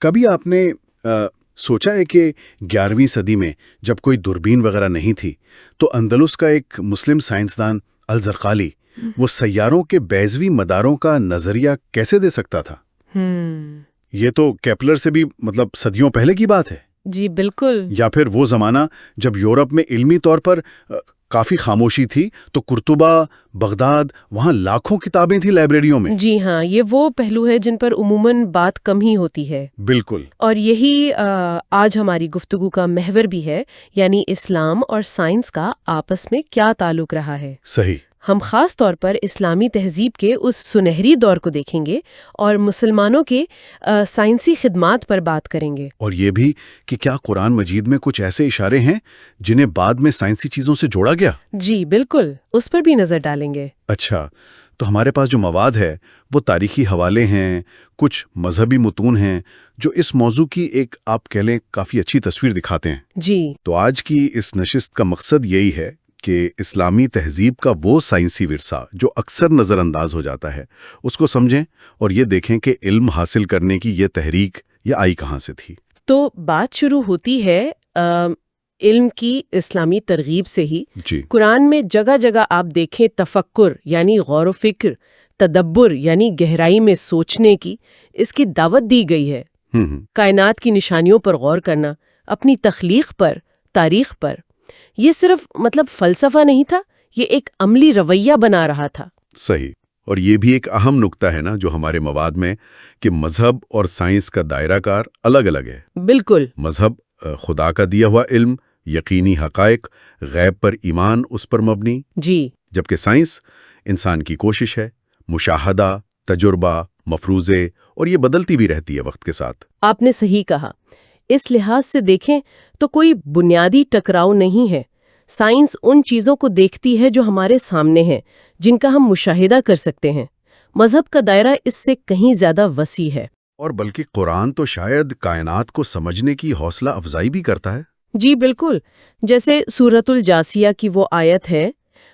کبھی آپ نے سوچا ہے کہ 11ویں صدی میں جب کوئی دوربین وغیرہ نہیں تھی تو اندلس کا ایک مسلم سائنسدان الزرقالی وہ سیاروں کے بیضوی مداروں کا نظریہ کیسے دے سکتا تھا؟ یہ تو کیپلر سے بھی صدیوں پہلے کی بات ہے. جی بالکل. یا پھر وہ زمانہ جب یورپ میں علمی طور پر کافی خاموشی تھی تو قرطبہ، بغداد، وہاں لاکھوں کتابیں تھیں لائبریریوں میں. جی ہاں، یہ وہ پہلو ہے جن پر عموماً بات کم ہی ہوتی ہے. بالکل. اور یہی آج ہماری گفتگو کا محور بھی ہے، یعنی اسلام اور سائنس کا آپس میں کیا تعلق رہا ہے. صحیح. ہم خاص طور پر اسلامی تہذیب کے اس سنہری دور کو دیکھیں گے اور مسلمانوں کے سائنسی خدمات پر بات کریں گے. اور یہ بھی کہ کیا قرآن مجید میں کچھ ایسے اشارے ہیں جنہیں بعد میں سائنسی چیزوں سے جوڑا گیا؟ جی بالکل، اس پر بھی نظر ڈالیں گے. اچھا، تو ہمارے پاس جو مواد ہے وہ تاریخی حوالے ہیں، کچھ مذہبی متون ہیں جو اس موضوع کی ایک آپ کہہ لیں کافی اچھی تصویر دکھاتے ہیں. جی. تو آج کی اس نشست کا مقصد یہی ہے کہ اسلامی تہذیب کا وہ سائنسی ورثہ جو اکثر نظر انداز ہو جاتا ہے اس کو سمجھیں اور یہ دیکھیں کہ علم حاصل کرنے کی یہ تحریک یہ آئی کہاں سے تھی. تو بات شروع ہوتی ہے علم کی اسلامی ترغیب سے ہی. جی. قرآن میں جگہ جگہ آپ دیکھیں تفکر یعنی غور و فکر، تدبر یعنی گہرائی میں سوچنے کی اس کی دعوت دی گئی ہے. کائنات کی نشانیوں پر غور کرنا، اپنی تخلیق پر، تاریخ پر. یہ صرف فلسفہ نہیں تھا، یہ ایک عملی رویہ بنا رہا تھا. صحیح. اور یہ بھی ایک اہم نکتہ ہے نا جو ہمارے مواد میں کہ مذہب اور سائنس کا دائرہ کار الگ الگ ہے. بالکل. مذہب خدا کا دیا ہوا علم، یقینی حقائق، غیب پر ایمان اس پر مبنی. جی. جبکہ سائنس انسان کی کوشش ہے، مشاہدہ، تجربہ، مفروضے، اور یہ بدلتی بھی رہتی ہے وقت کے ساتھ. آپ نے صحیح کہا. اس لحاظ سے دیکھیں تو کوئی بنیادی ٹکراؤ نہیں ہے. سائنس ان چیزوں کو دیکھتی ہے جو ہمارے سامنے ہیں، جن کا ہم مشاہدہ کر سکتے ہیں. مذہب کا دائرہ اس سے کہیں زیادہ وسیع ہے. اور بلکہ قرآن تو شاید کائنات کو سمجھنے کی حوصلہ افزائی بھی کرتا ہے. جی بالکل. جیسے سورۃ الجاثیہ کی وہ آیت ہے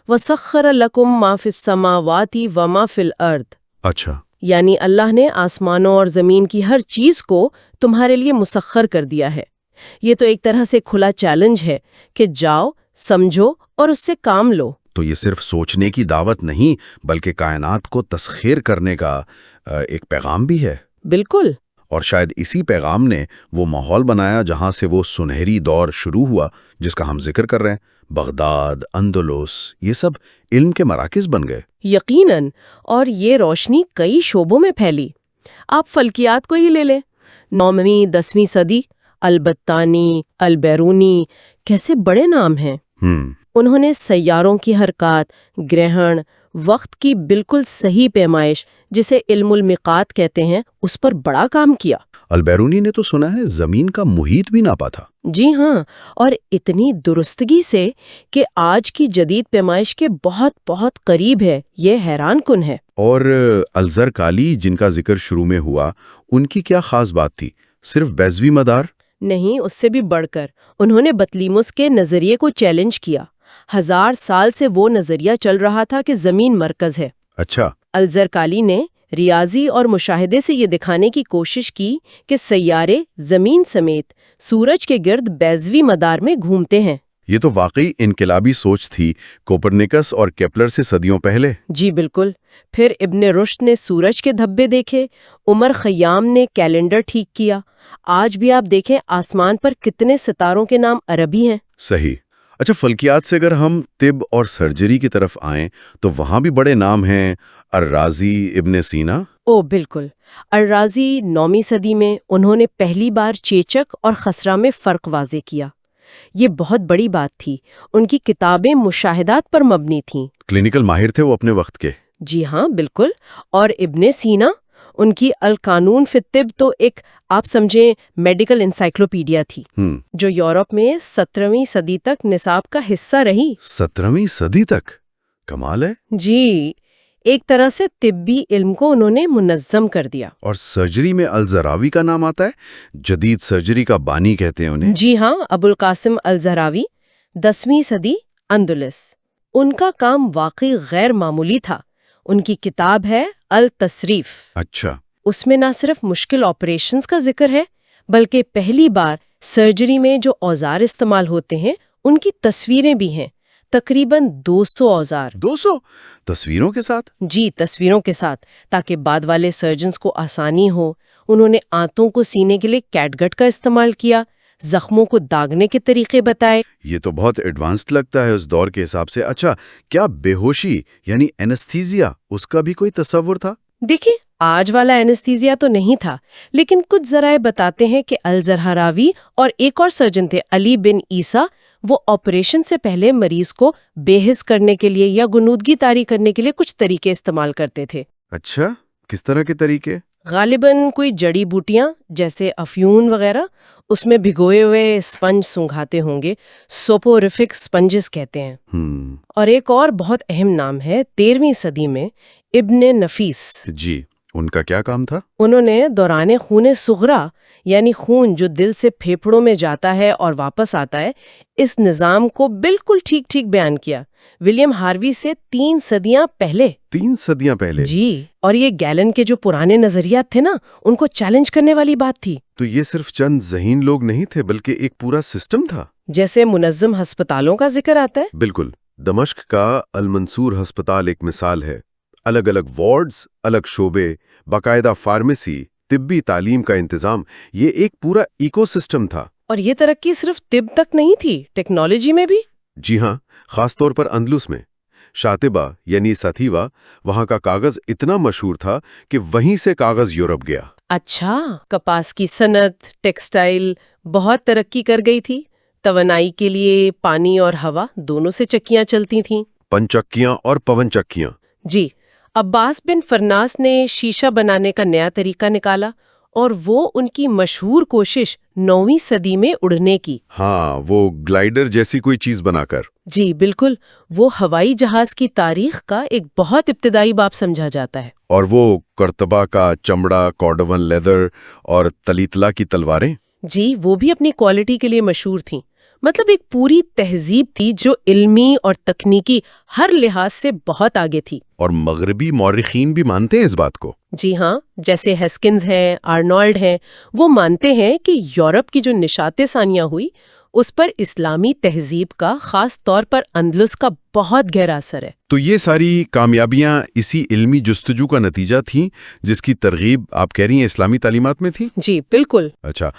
وَسَخَّرَ لَكُم مَّا فِي السَّمَاوَاتِ وَمَا فِي الْأَرْضِ. اچھا. یعنی اللہ نے آسمانوں اور زمین کی ہر چیز کو تمہارے لیے مسخر کر دیا ہے. یہ تو ایک طرح سے کھلا چیلنج ہے کہ جاؤ، سمجھو اور اس سے کام لو. تو یہ صرف سوچنے کی دعوت نہیں بلکہ کائنات کو تسخیر کرنے کا ایک پیغام بھی ہے. بالکل. اور شاید اسی پیغام نے وہ ماحول بنایا جہاں سے وہ سنہری دور شروع ہوا جس کا ہم ذکر کر رہے ہیں. بغداد، اندلس، یہ سب علم کے مراکز بن گئے. یقیناً. اور یہ روشنی کئی شعبوں میں پھیلی. آپ فلکیات کو ہی لے لیں. 9ویں 10ویں صدی، البتانی، البیرونی، کیسے بڑے نام ہیں. انہوں نے سیاروں کی حرکات، گرہن، وقت کی بالکل صحیح پیمائش جسے علم المقات کہتے ہیں اس پر بڑا کام کیا. البیرونی نے تو سنا ہے زمین کا محیط بھی ناپا تھا. جی ہاں، اور اتنی درستگی سے کہ آج کی جدید پیمائش کے بہت بہت قریب ہے. یہ حیران کن ہے. اور الزرقالی جن کا ذکر شروع میں ہوا ان کی کیا خاص بات تھی؟ صرف بیضوی مدار؟ نہیں، اس سے بھی بڑھ کر انہوں نے بطلیموس کے نظریے کو چیلنج کیا. 1000 سال سے وہ نظریہ چل رہا تھا کہ زمین مرکز ہے. اچھا. الزرقالی نے ریاضی اور مشاہدے سے یہ دکھانے کی کوشش کی کہ سیارے زمین سمیت سورج کے گرد بیضوی مدار میں گھومتے ہیں. یہ تو واقعی انقلابی سوچ تھی کوپرنیکس اور کیپلر سے صدیوں پہلے. جی بالکل. پھر ابن رشد نے سورج کے دھبے دیکھے، عمر خیام نے کیلنڈر ٹھیک کیا. آج بھی آپ دیکھیں آسمان پر کتنے ستاروں کے نام عربی ہیں. صحیح. اچھا، فلکیات سے اگر ہم طب اور سرجری کی طرف آئیں تو وہاں بھی بڑے نام ہیں. الرازی، ابن سینا. او بالکل. الرازی 9ویں صدی میں انہوں نے پہلی بار چیچک اور خسرہ میں فرق واضح کیا. یہ بہت بڑی بات تھی. ان کی کتابیں مشاہدات پر مبنی تھیں. کلینکل ماہر تھے وہ اپنے وقت کے. جی ہاں بالکل. اور ابن سینا، ان کی القانون فی الطب تو ایک آپ سمجھیں میڈیکل انسائکلوپیڈیا تھی جو یورپ میں 17ویں صدی تک نصاب کا حصہ رہی. 17ویں صدی تک؟ کمال ہے. جی، ایک طرح سے طبی علم کو انہوں نے منظم کر دیا. اور سرجری میں الزہراوی کا نام آتا ہے، جدید سرجری کا بانی کہتے ہیں انہیں. جی ہاں، ابو القاسم الزہراوی، 10ویں صدی، اندلس. ان کا کام واقعی غیر معمولی تھا. ان کی کتاب ہے التصریف. اچھا. اس میں نہ صرف مشکل آپریشنز کا ذکر ہے بلکہ پہلی بار سرجری میں جو اوزار استعمال ہوتے ہیں ان کی تصویریں بھی ہیں، تقریباً 200 اوزار۔ 200 تصویروں کے ساتھ؟ جی، تصویروں کے ساتھ، تاکہ بعد والے سرجنز کو آسانی ہو۔ انہوں نے آنتوں کو سینے کے لیے کیٹ گٹ کا استعمال کیا، زخموں کو داغنے کے طریقے بتائے۔ یہ تو بہت ایڈوانسڈ لگتا ہے اس دور کے حساب سے۔ اچھا، کیا بے ہوشی یعنی اینستھیزیا اس کا بھی کوئی تصور تھا؟ دیکھیں، آج والا اینستھیزیا تو نہیں تھا، لیکن کچھ ذرائع بتاتے ہیں کہ الزرہراوی اور ایک اور سرجن تھے علی بن عیسیٰ، وہ آپریشن سے پہلے مریض کو بے حس کرنے کے لیے یا غنودگی طاری کرنے کے لیے کچھ طریقے استعمال کرتے تھے۔ اچھا، کس طرح کے طریقے؟ غالباً کوئی جڑی بوٹیاں جیسے افیون وغیرہ، اس میں بھگوئے ہوئے اسپنج سنگھاتے ہوں گے، سوپوریفک اسپنجز کہتے ہیں۔ اور ایک اور بہت اہم نام ہے 13ویں صدی میں ابن نفیس۔ جی، ان کا کیا کام تھا؟ انہوں نے دوران خون صغرا، یعنی خون جو دل سے پھیپھڑوں میں جاتا ہے اور واپس آتا ہے، اس نظام کو بالکل ٹھیک ٹھیک بیان کیا، ولیم ہاروی سے 3 صدیاں پہلے۔ 3 صدیاں پہلے؟ جی، اور یہ گیلن کے جو پرانے نظریات تھے نا، ان کو چیلنج کرنے والی بات تھی۔ تو یہ صرف چند ذہین لوگ نہیں تھے بلکہ ایک پورا سسٹم تھا، جیسے منظم ہسپتالوں کا ذکر آتا ہے۔ بالکل۔ دمشق کا المنصور ہسپتال ایک مثال ہے۔ الگ الگ وارڈز، الگ شعبے، باقاعدہ فارمیسی، طبی تعلیم کا انتظام، یہ ایک پورا ایکو سسٹم تھا۔ اور یہ ترقی صرف طب تک نہیں تھی، ٹیکنالوجی میں بھی۔ جی ہاں، خاص طور پر اندلس میں شاطبہ یعنی ساتھیوا، وہاں کا کاغذ اتنا مشہور تھا کہ وہیں سے کاغذ یورپ گیا۔ اچھا، کپاس کی صنعت، ٹیکسٹائل بہت ترقی کر گئی تھی۔ توانائی کے لیے پانی اور ہوا دونوں سے چکیاں چلتی تھیں۔ پنچکیاں اور پون چکیاں۔ جی، عباس بن فرناس نے شیشہ بنانے کا نیا طریقہ نکالا، اور وہ ان کی مشہور کوشش 9ویں صدی میں اڑنے کی۔ ہاں، وہ گلائیڈر جیسی کوئی چیز بنا کر۔ جی بالکل، وہ ہوائی جہاز کی تاریخ کا ایک بہت ابتدائی باب سمجھا جاتا ہے۔ اور وہ کرتبہ کا چمڑا، کارڈون لیدر اور تلیتلا کی تلواریں؟ جی، وہ بھی اپنی کوالٹی کے لیے مشہور تھیں۔ مطلب ایک پوری تہذیب تھی جو علمی اور تکنیکی ہر لحاظ سے بہت آگے تھی۔ اور مغربی مورخین بھی مانتے ہیں اس بات کو؟ جی ہاں، جیسے ہیسکنز ہیں، آرنولڈ ہیں، وہ مانتے ہیں کہ یورپ کی جو نشاط ثانیہ ہوئی اس پر اسلامی تہذیب کا، خاص طور پر اندلس کا بہت گہرا اثر ہے۔ تو یہ ساری کامیابیاں اسی علمی جستجو کا نتیجہ تھیں جس کی ترغیب آپ کہہ رہی ہیں اسلامی تعلیمات میں تھی؟ جی بالکل۔ اچھا،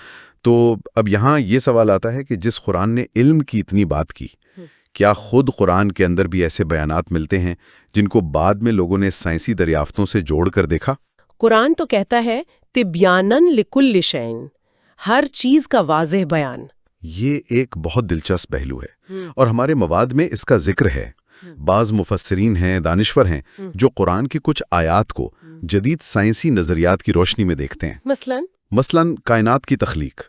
تو اب یہاں یہ سوال آتا ہے کہ جس قرآن نے علم کی اتنی بات کی، کیا خود قرآن کے اندر بھی ایسے بیانات ملتے ہیں جن کو بعد میں لوگوں نے سائنسی دریافتوں سے جوڑ کر دیکھا؟ قرآن تو کہتا ہے تبیانن لکل شیء، ہر چیز کا واضح بیان۔ یہ ایک بہت دلچسپ پہلو ہے، اور ہمارے مواد میں اس کا ذکر ہے۔ بعض مفسرین ہیں، دانشور ہیں، جو قرآن کی کچھ آیات کو جدید سائنسی نظریات کی روشنی میں دیکھتے ہیں۔ مثلاً کائنات کی تخلیق۔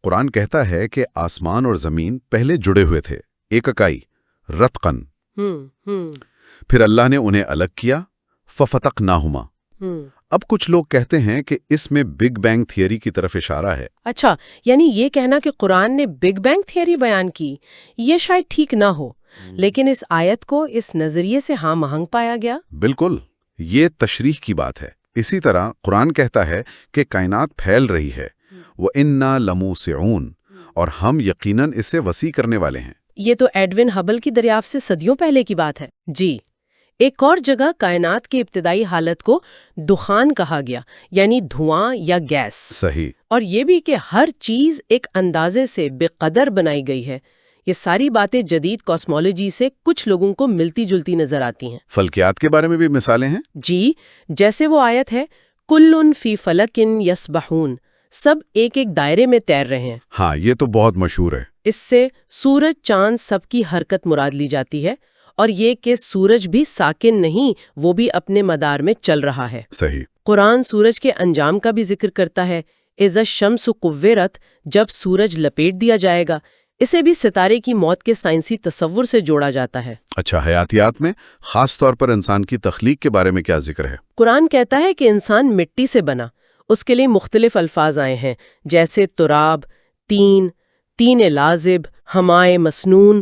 قرآن کہتا ہے کہ آسمان اور زمین پہلے جڑے ہوئے تھے، ایک اکائی، رتقن۔ پھر اللہ نے انہیں الگ کیا، ففتقناہما۔ اب کچھ لوگ کہتے ہیں کہ اس میں بگ بینگ تھیوری کی طرف اشارہ ہے۔ اچھا، یعنی یہ کہنا کہ قرآن نے بگ بینگ تھیوری بیان کی، یہ شاید ٹھیک نہ ہو، لیکن اس آیت کو اس نظریے سے ہاں مہنگ پایا گیا۔ بالکل، یہ تشریح کی بات ہے۔ اسی طرح قرآن کہتا ہے کہ کائنات پھیل رہی ہے، وَإِنَّا لَمُوسِعُونَ، اور ہم یقیناً اسے وسیع کرنے والے ہیں۔ یہ تو ایڈون ہبل کی دریافت سے صدیوں پہلے کی بات ہے۔ جی، ایک اور جگہ کائنات کی ابتدائی حالت کو دخان کہا گیا، یعنی دھواں یا گیس۔ صحیح۔ اور یہ بھی کہ ہر چیز ایک اندازے سے بے قدر بنائی گئی ہے۔ یہ ساری باتیں جدید کاسمولوجی سے کچھ لوگوں کو ملتی جلتی نظر آتی ہیں۔ فلکیات کے بارے میں بھی مثالیں ہیں؟ جی، جیسے وہ آیت ہے کلٌ فی فلک یسبحون، سب ایک ایک دائرے میں تیر رہے ہیں۔ ہاں، یہ تو بہت مشہور ہے۔ اس سے سورج چاند سب کی حرکت مراد لی جاتی ہے، اور یہ کہ سورج بھی ساکن نہیں، وہ بھی اپنے مدار میں چل رہا ہے۔ صحیح۔ قرآن سورج کے انجام کا بھی ذکر کرتا ہے، اذا الشمس کورت، جب سورج لپیٹ دیا جائے گا۔ اسے بھی ستارے کی موت کے سائنسی تصور سے جوڑا جاتا ہے۔ اچھا، حیاتیات میں خاص طور پر انسان کی تخلیق کے بارے میں کیا ذکر ہے؟ قرآن کہتا ہے کہ انسان مٹی سے بنا، اس کے لیے مختلف الفاظ آئے ہیں، جیسے تراب، تین لازب، ہمائے مسنون،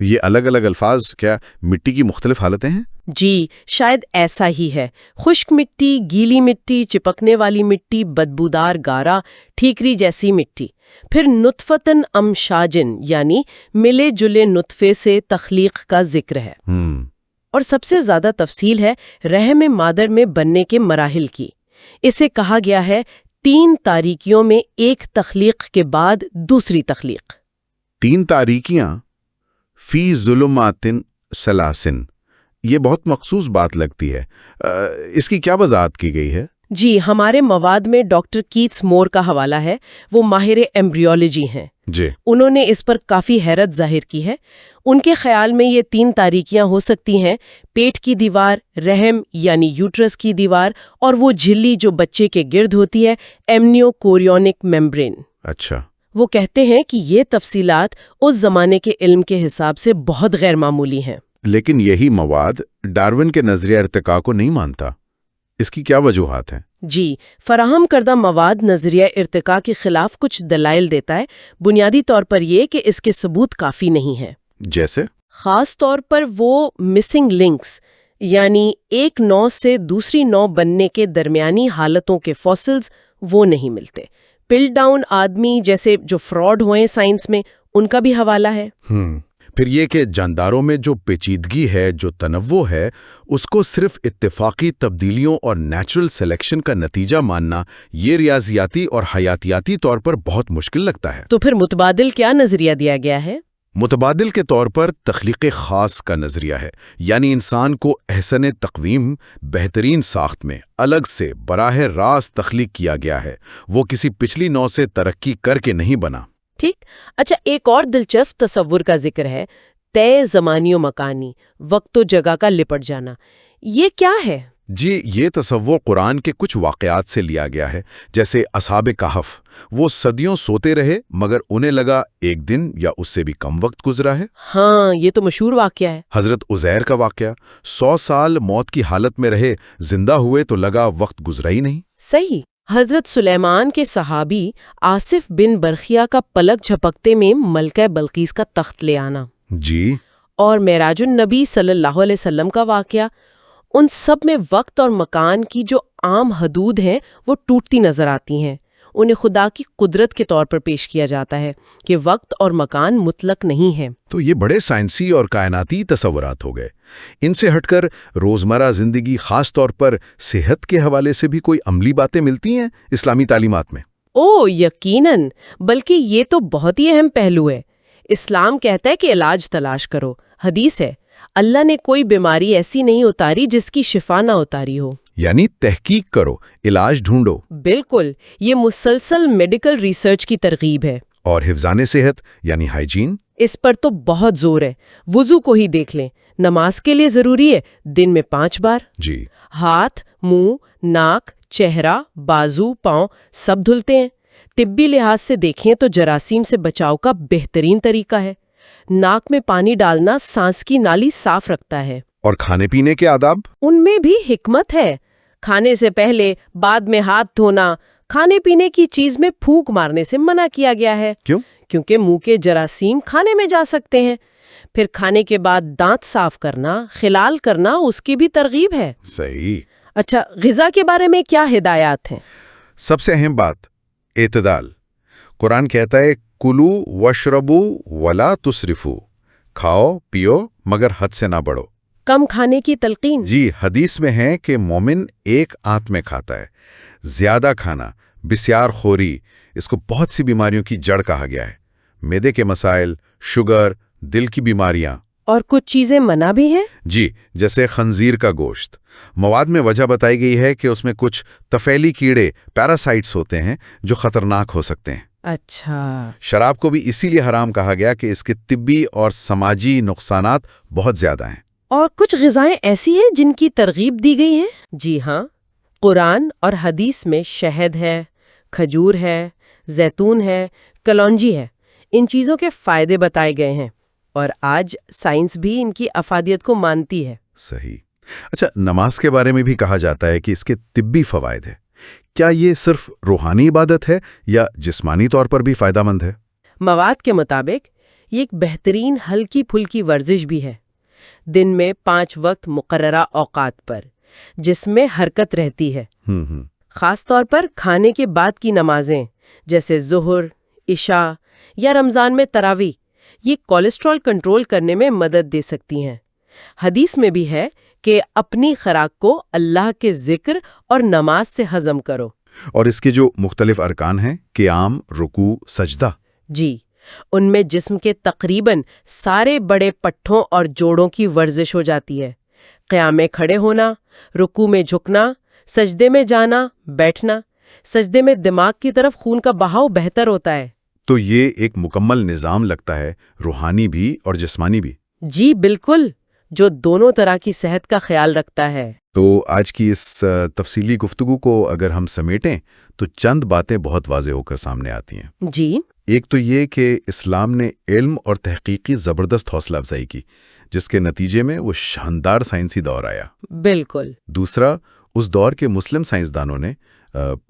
یہ الگ الگ الفاظ کیا مٹی کی مختلف حالتیں ہیں؟ جی شاید ایسا ہی ہے۔ خشک مٹی، گیلی مٹی، چپکنے والی مٹی، بدبودار گارا، ٹھیکری جیسی مٹی۔ پھر نطفتن امشاجن یعنی ملے جلے نطفے سے تخلیق کا ذکر ہے۔ اور سب سے زیادہ تفصیل ہے رحم مادر میں بننے کے مراحل کی۔ اسے کہا گیا ہے 3 تاریکیوں میں ایک تخلیق کے بعد دوسری تخلیق۔ 3 تاریکیاں فی ظلمات ثلاثن، یہ بہت مخصوص بات لگتی ہے۔ اس کی کیا وضاحت کی گئی ہے؟ جی ہمارے مواد میں ڈاکٹر کیتس مور کا حوالہ ہے، وہ ماہر ایمبریولوجی ہیں۔ جی انہوں نے اس پر کافی حیرت ظاہر کی ہے۔ ان کے خیال میں یہ 3 تاریکیاں ہو سکتی ہیں: پیٹ کی دیوار، رحم یعنی یوٹرس کی دیوار، اور وہ جھلی جو بچے کے گرد ہوتی ہے، ایمنیو کورینک میمبرین۔ اچھا، وہ کہتے ہیں کہ یہ تفصیلات اس زمانے کے علم کے حساب سے بہت غیر معمولی ہیں۔ لیکن یہی مواد ڈارون کے نظریہ ارتقاء کو نہیں مانتا، اس کی کیا وجوہات ہیں؟ جی فراہم کردہ مواد نظریہ ارتقاء کے خلاف کچھ دلائل دیتا ہے، بنیادی طور پر یہ کہ اس کے ثبوت کافی نہیں ہے۔ جیسے؟ خاص طور پر وہ مسنگ لنکس یعنی ایک نو سے دوسری نو بننے کے درمیانی حالتوں کے فوسلز وہ نہیں ملتے۔ پل ڈاؤن آدمی جیسے جو فراڈ ہوئے سائنس میں، ان کا بھی حوالہ ہے۔ پھر یہ کہ جانداروں میں جو پیچیدگی ہے، جو تنوع ہے، اس کو صرف اتفاقی تبدیلیوں اور نیچرل سلیکشن کا نتیجہ ماننا، یہ ریاضیاتی اور حیاتیاتی طور پر بہت مشکل لگتا ہے۔ تو پھر متبادل کیا نظریہ دیا گیا ہے؟ متبادل کے طور پر تخلیق خاص کا نظریہ ہے، یعنی انسان کو احسن تقویم، بہترین ساخت میں الگ سے براہ راست تخلیق کیا گیا ہے، وہ کسی پچھلی نو سے ترقی کر کے نہیں بنا۔ ٹھیک۔ اچھا ایک اور دلچسپ تصور کا ذکر ہے، طے زمانی و مکانی، وقت و جگہ کا لپٹ جانا۔ یہ کیا ہے؟ جی یہ تصور قرآن کے کچھ واقعات سے لیا گیا ہے، جیسے اصحاب کہف۔ وہ صدیوں سوتے رہے مگر انہیں لگا ایک دن یا اس سے بھی کم وقت گزرا ہے۔ ہاں یہ تو مشہور واقعہ ہے۔ حضرت عزیر کا واقعہ، 100 سال موت کی حالت میں رہے، زندہ ہوئے تو لگا وقت گزرا ہی نہیں۔ صحیح۔ حضرت سلیمان کے صحابی آصف بن برخیہ کا پلک جھپکتے میں ملکہ بلقیس کا تخت لے آنا، جی اور معراج النبی صلی اللہ علیہ وسلم کا واقعہ، ان سب میں وقت اور مکان کی جو عام حدود ہیں وہ ٹوٹتی نظر آتی ہیں۔ انہیں خدا کی قدرت کے طور پر پیش کیا جاتا ہے کہ وقت اور مکان مطلق نہیں ہے۔ تو یہ بڑے سائنسی اور کائناتی تصورات ہو گئے۔ ان سے ہٹ کر روزمرہ زندگی، خاص طور پر صحت کے حوالے سے بھی کوئی عملی باتیں ملتی ہیں اسلامی تعلیمات میں؟ یقیناً، بلکہ یہ تو بہت ہی اہم پہلو ہے۔ اسلام کہتا ہے کہ علاج تلاش کرو۔ حدیث ہے، اللہ نے کوئی بیماری ایسی نہیں اتاری جس کی شفا نہ اتاری ہو۔ یعنی تحقیق کرو، علاج ڈھونڈو۔ بالکل، یہ مسلسل میڈیکل ریسرچ کی ترغیب ہے۔ اور حفظان صحت یعنی ہائیجین، اس پر تو بہت زور ہے۔ وضو کو ہی دیکھ لیں، نماز کے لیے ضروری ہے دن میں 5 بار۔ جی ہاتھ، منہ، ناک، چہرہ، بازو، پاؤں سب دھلتے ہیں۔ طبی لحاظ سے دیکھیں تو جراثیم سے بچاؤ کا بہترین طریقہ ہے۔ ناک میں پانی ڈالنا سانس کی نالی صاف رکھتا ہے۔ اور کھانے پینے کے آداب؟ ان میں بھی حکمت ہے۔ کھانے سے پہلے بعد میں ہاتھ دھونا، کھانے پینے کی چیز میں پھونک مارنے سے منع کیا گیا ہے۔ کیوں؟ کیونکہ منہ کے جراثیم کھانے میں جا سکتے ہیں۔ پھر کھانے کے بعد دانت صاف کرنا، خلال کرنا، اس کی بھی ترغیب ہے۔ صحیح۔ اچھا غذا کے بارے میں کیا ہدایات ہیں؟ سب سے اہم بات اعتدال۔ قرآن کہتا ہے کلو وشربو ولا تسرفو، کھاؤ پیو مگر حد سے نہ بڑھو۔ کم کھانے کی تلقین؟ جی حدیث میں ہے کہ مومن ایک آنت میں کھاتا ہے۔ زیادہ کھانا، بسیار خوری، اس کو بہت سی بیماریوں کی جڑ کہا گیا ہے۔ معدے کے مسائل، شوگر، دل کی بیماریاں۔ اور کچھ چیزیں منع بھی ہیں؟ جی جیسے خنزیر کا گوشت۔ مواد میں وجہ بتائی گئی ہے کہ اس میں کچھ طفیلی کیڑے، پیراسائٹس ہوتے ہیں جو خطرناک ہو سکتے ہیں۔ اچھا۔ شراب کو بھی اسی لیے حرام کہا گیا کہ اس کے طبی اور سماجی نقصانات بہت زیادہ ہیں۔ اور کچھ غذائیں ایسی ہیں جن کی ترغیب دی گئی ہیں؟ جی ہاں، قرآن اور حدیث میں شہد ہے، کھجور ہے، زیتون ہے، کلونجی ہے۔ ان چیزوں کے فائدے بتائے گئے ہیں، اور آج سائنس بھی ان کی افادیت کو مانتی ہے۔ صحیح۔ اچھا نماز کے بارے میں بھی کہا جاتا ہے کہ اس کے طبی فوائد ہیں۔ کیا یہ صرف روحانی عبادت ہے یا جسمانی طور پر بھی فائدہ مند ہے؟ مواد کے مطابق یہ ایک بہترین ہلکی پھلکی ورزش بھی ہے، دن میں 5 وقت مقررہ اوقات پر، جس میں حرکت رہتی ہے۔ خاص طور پر کھانے کے بعد کی نمازیں جیسے ظہر، عشاء یا رمضان میں تراویح، یہ کولیسٹرول کنٹرول کرنے میں مدد دے سکتی ہیں۔ حدیث میں بھی ہے کہ اپنی خوراک کو اللہ کے ذکر اور نماز سے ہضم کرو۔ اور اس کے جو مختلف ارکان ہیں، قیام، رکوع، سجدہ، جی، ان میں جسم کے تقریباً سارے بڑے پٹھوں اور جوڑوں کی ورزش ہو جاتی ہے۔ قیام میں کھڑے ہونا، رکوع میں جھکنا، سجدے میں جانا، بیٹھنا۔ سجدے میں دماغ کی طرف خون کا بہاؤ بہتر ہوتا ہے۔ تو یہ ایک مکمل نظام لگتا ہے، روحانی بھی اور جسمانی بھی۔ جی بالکل، جو دونوں طرح کی صحت کا خیال رکھتا ہے۔ تو آج کی اس تفصیلی گفتگو کو اگر ہم سمیٹیں تو چند باتیں بہت واضح ہو کر سامنے آتی ہیں۔ جی، ایک تو یہ کہ اسلام نے علم اور تحقیق کی زبردست حوصلہ افزائی کی، جس کے نتیجے میں وہ شاندار سائنسی دور آیا۔ بالکل۔ دوسرا، اس دور کے مسلم سائنسدانوں نے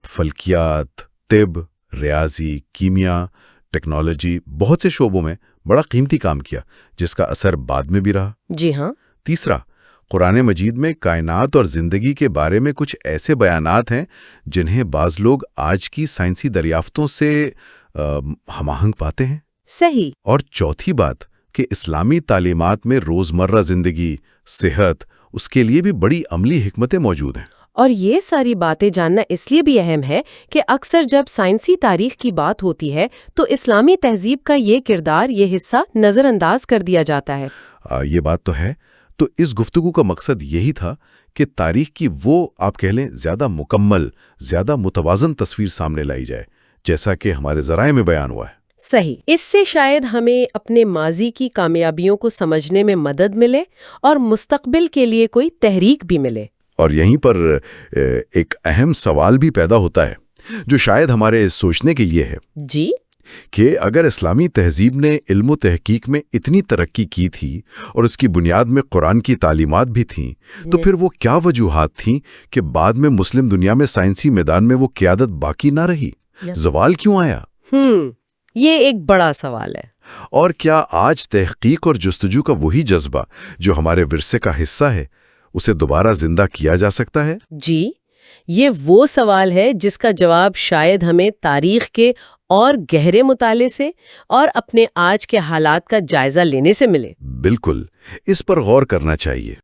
فلکیات، طب، ریاضی، کیمیا، ٹیکنالوجی، بہت سے شعبوں میں بڑا قیمتی کام کیا، جس کا اثر بعد میں بھی رہا۔ جی ہاں۔ تیسرا، قرآن مجید میں کائنات اور زندگی کے بارے میں کچھ ایسے بیانات ہیں جنہیں بعض لوگ آج کی سائنسی دریافتوں سے ہم آہنگ پاتے ہیں۔ صحیح۔ اور چوتھی بات کہ اسلامی تعلیمات میں روزمرہ زندگی، صحت، اس کے لیے بھی بڑی عملی حکمتیں موجود ہیں۔ اور یہ ساری باتیں جاننا اس لیے بھی اہم ہے کہ اکثر جب سائنسی تاریخ کی بات ہوتی ہے تو اسلامی تہذیب کا یہ کردار، یہ حصہ نظر انداز کر دیا جاتا ہے۔ یہ بات تو ہے۔ تو اس گفتگو کا مقصد یہی تھا کہ تاریخ کی وہ آپ کہہ لیں زیادہ مکمل، زیادہ متوازن تصویر سامنے لائی جائے، جیسا کہ ہمارے ذرائع میں بیان ہوا ہے۔ صحیح۔ اس سے شاید ہمیں اپنے ماضی کی کامیابیوں کو سمجھنے میں مدد ملے اور مستقبل کے لیے کوئی تحریک بھی ملے۔ اور یہیں پر ایک اہم سوال بھی پیدا ہوتا ہے جو شاید ہمارے سوچنے کے لیے ہے۔ جی، کہ اگر اسلامی تہذیب نے علم و تحقیق میں اتنی ترقی کی تھی اور اس کی بنیاد میں قرآن کی تعلیمات بھی تھیں، تو پھر وہ کیا وجوہات تھیں کہ بعد میں مسلم دنیا میں سائنسی میدان میں وہ قیادت باقی نہ رہی؟ زوال کیوں آیا؟ یہ ایک بڑا سوال ہے۔ اور کیا آج تحقیق اور جستجو کا وہی جذبہ جو ہمارے ورثے کا حصہ ہے، اسے دوبارہ زندہ کیا جا سکتا ہے؟ جی، یہ وہ سوال ہے جس کا جواب شاید ہمیں تاریخ کے اور گہرے مطالعے سے اور اپنے آج کے حالات کا جائزہ لینے سے ملے۔ بالکل، اس پر غور کرنا چاہیے۔